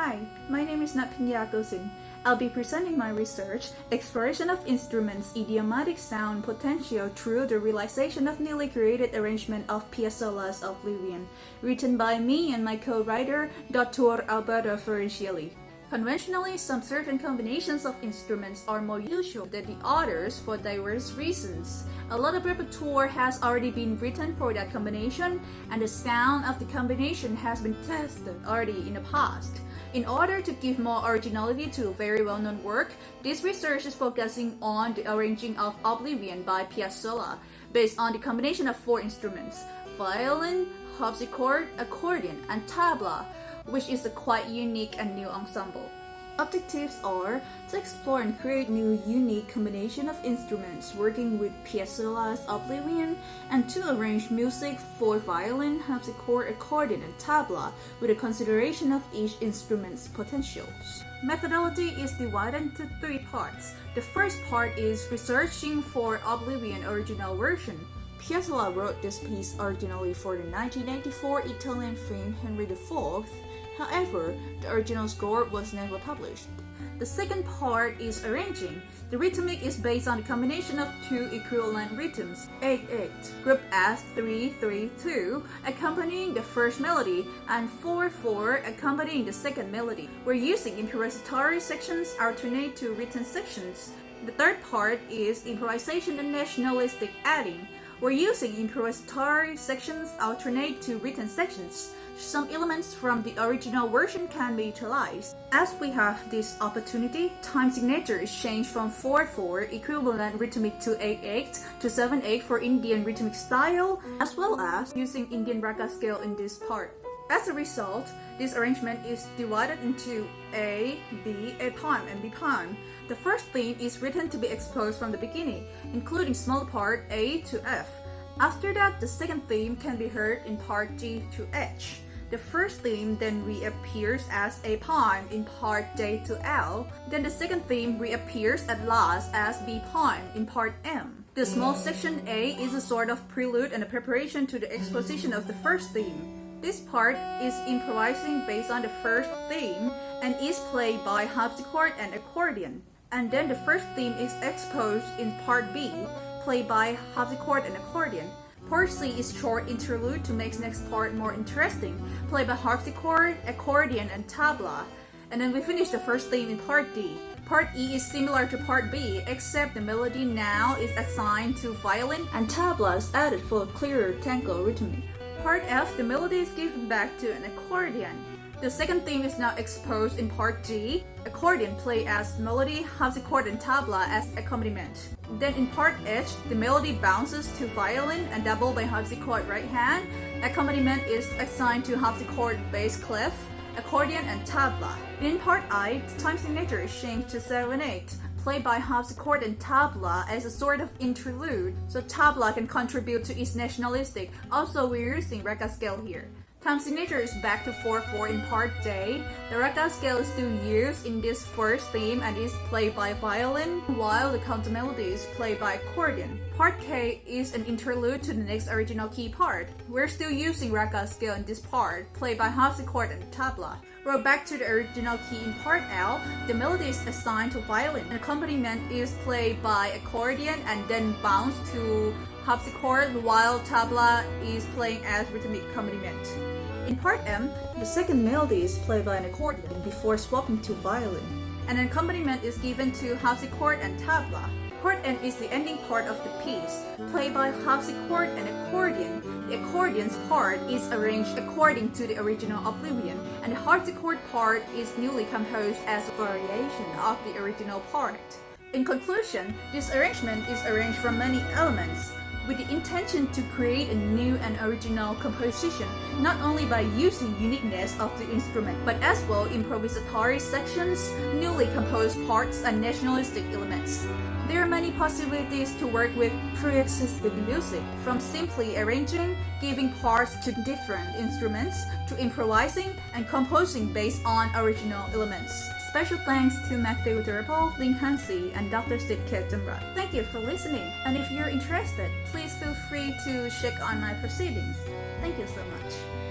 Hi, my name is Natpynya. I'll be presenting my research, Exploration of Instruments' Idiomatic Sound Potential through the Realization of Newly Created Arrangement of Piazzolla's Oblivion, written by me and my co-writer, Dr. Alberto Ferruccielli. Conventionally, some certain combinations of instruments are more usual than the others for diverse reasons. A lot of repertoire has already been written for that combination, and the sound of the combination has been tested already in the past. In order to give more originality to a very well-known work, this research is focusing on the arranging of Oblivion by Piazzolla, based on the combination of four instruments: violin, harpsichord, accordion, and tabla, which is a quite unique and new ensemble. Objectives are to explore and create new unique combination of instruments working with Piazzolla's Oblivion, and to arrange music for violin, harpsichord, accordion, and tabla with a consideration of each instrument's potentials. Methodology is divided into three parts. The first part is researching for Oblivion original version. Piazzolla wrote this piece originally for the 1994 Italian film Henry IV. However, the original score was never published. The second part is arranging. The rhythmic is based on the combination of two equivalent rhythms, 8-8, grouped as 3-3-2, accompanying the first melody, and 4-4, accompanying the second melody. We're using improvisatory sections alternate to written sections. The third part is improvisation and nationalistic adding. We're using improvisatory sections alternate to written sections. Some elements from the original version can be utilized. As we have this opportunity, time signature is changed from 4-4 equivalent rhythmic to 8-8 to 7-8 for Indian rhythmic style, as well as using Indian raga scale in this part. As a result, this arrangement is divided into A, B, A prime, and B prime. The first theme is written to be exposed from the beginning, including small part A to F. After that, the second theme can be heard in part G to H. The first theme then reappears as A prime in part J to L. Then the second theme reappears at last as B prime in part M. The small section A is a sort of prelude and a preparation to the exposition of the first theme. This part is improvising based on the first theme and is played by harpsichord and accordion. And then the first theme is exposed in part B, played by harpsichord and accordion. Part C is short interlude to make next part more interesting, played by harpsichord, accordion, and tabla. And then we finish the first theme in part D. Part E is similar to part B, except the melody now is assigned to violin and tabla is added for a clearer tango rhythmic. Part F, the melody is given back to an accordion. The second theme is now exposed in part G. Accordion play as melody, harpsichord, and tabla as accompaniment. Then in part H, the melody bounces to violin and double by harpsichord right hand. Accompaniment is assigned to harpsichord bass clef, accordion, and tabla. In part I, the time signature is changed to 7-8, played by harpsichord and tabla as a sort of interlude, so tabla can contribute to its nationalistic. Also, we're using raga scale here. Time signature is back to 4-4 in part J. The raga scale is still used in this first theme and is played by violin, while the counter melody is played by accordion. Part K is an interlude to the next original key part. We're still using raga scale in this part, played by harpsichord and tabla. We're back to the original key in part L. The melody is assigned to violin. The accompaniment is played by accordion and then bounced to harpsichord, while tabla is playing as rhythmic accompaniment. In part M, the second melody is played by an accordion before swapping to violin, and an accompaniment is given to harpsichord and tabla. Part N is the ending part of the piece, played by harpsichord and accordion. The accordion's part is arranged according to the original Oblivion, and the harpsichord part is newly composed as a variation of the original part. In conclusion, this arrangement is arranged from many elements, with the intention to create a new and original composition, not only by using uniqueness of the instrument, but as well improvisatory sections, newly composed parts, and nationalistic elements. There are many possibilities to work with pre-existing music, from simply arranging, giving parts to different instruments, to improvising and composing based on original elements. Special thanks to Matthew Durable, Ling Hansi, and Dr. Sid Ketumra. Thank you for listening, and if you're interested, please feel free to check on my proceedings. Thank you so much.